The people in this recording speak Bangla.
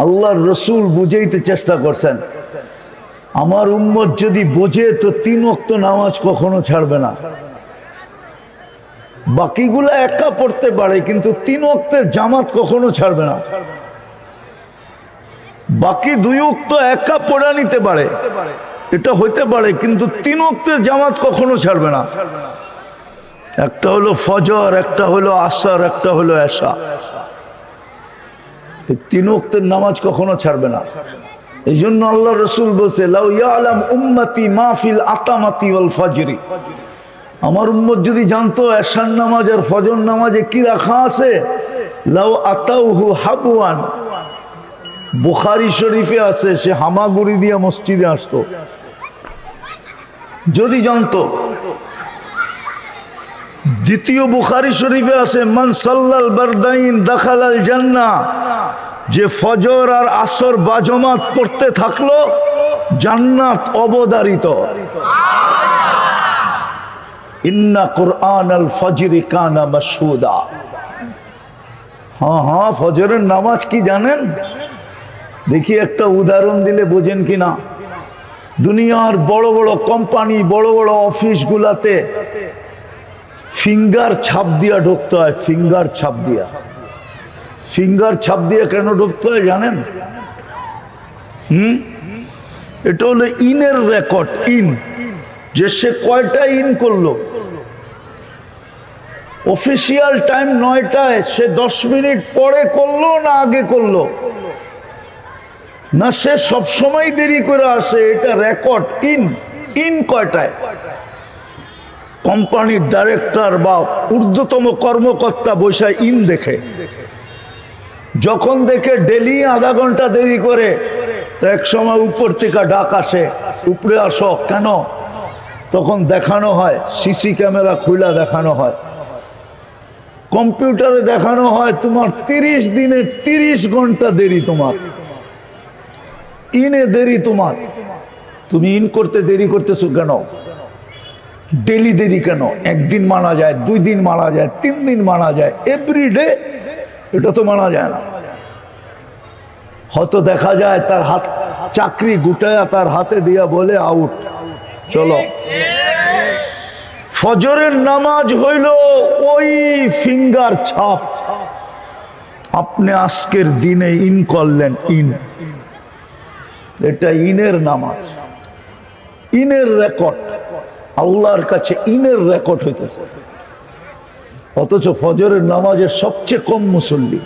আল্লাহর রসুল বুঝাইতে চেষ্টা করছেন, আমার উম্মত যদি বোঝে তো 3 ওয়াক্ত নামাজ কখনো ছাড়বে না। বাকিগুলা একা পড়তে পারে, কিন্তু 3 ওয়াক্তের জামাত কখনো ছাড়বে না। বাকি 2 ওয়াক্ত একা পড়া নিতে পারে, এটা হইতে পারে, কিন্তু 3 ওয়াক্তের জামাত কখনো ছাড়বে না। একটা হলো ফজর, একটা হলো আসর, একটা হলো এশা। 3 ওয়াক্তের নামাজ কখনো ছাড়বে না। এই জন্য আল্লাহ রসুল বলছে, লাউ ইয়ালাম উম্মতি মা ফিল আতামাতি ওয়াল ফজরি, আমার উম্মত যদি জানতো এশার নামাজ আর ফজর নামাজে কি রাখা আছে, লাউ আতাউহু হাবওয়ান, বুখারী শরীফে আছে, সে হামাগুড়ি দিয়ে মসজিদে আসতো যদি জানতো। দ্বিতীয় বুখারী শরীফে আছে, মান সাল্লাল বারদাইন দাখালাল জান্নাহ, যে ফজর আর আসর বাজমাত পড়তে থাকলো জান্নাত অবধারিত। ইন্না কুরআনাল ফজরি কানা মাশহুদা। হ্যাঁ, ফজরের নামাজ কি জানেন? দেখি একটা উদাহরণ দিলে বোঝেন কিনা। দুনিয়ার বড় বড় কোম্পানি, বড় বড় অফিস গুলাতে ফিঙ্গার ছাপ দিয়া ঢুকতে হয়। ফিঙ্গার ছাপ দিয়া, ফিঙ্গার ছাপ দিয়ে কেন ঢুকতে হয় জানেন? এটা হলো ইনের রেকর্ড। ইন, যে সে কয়টা ইন করলো। অফিসিয়াল টাইম 9টায়, সে 10 মিনিট পরে করলো না আগে করলো, না সে সবসময় দেরি করে আসে, এটা রেকর্ড। ইন, ইন কয়টায়। কোম্পানির ডাইরেক্টর বা ঊর্ধ্বতম কর্মকর্তা বসে ইন দেখে, যখন দেখে ডেলি আধা ঘন্টা দেরি করে, তো এক সময় উপর থেকে ডাক আসে, উপরে আসো। কেন? তখন দেখানো হয়, সিসি ক্যামেরা খুলে দেখানো হয়, কম্পিউটারে দেখানো হয়, তোমার 30 দিনে 30 ঘন্টা দেরি, তোমার ইনে দেরি। তুমি ইন করতে দেরি করতেছো কেন? ডেলি দেরি কেন? 1 দিন মানা যায়, 2 দিন মানা যায়, 3 দিন মানা যায়, এভরিডে এটা তো মানা যায় না। হয়তো দেখা যায় তার হাত চাকরি গুটায়া তার হাতে দিয়া বলে আউট, চলো। ফজরের নামাজ হইল ওই ফিঙ্গার ছাপ। আপনি আজকের দিনে ইন করলেন, ইন, এটা ইনের নামাজ, ইনের রেকর্ড। আল্লাহর কাছে ইনের রেকর্ড হইতেছে। অথচ ফজরের নামাজের সবচেয়ে কম মুসল্লি।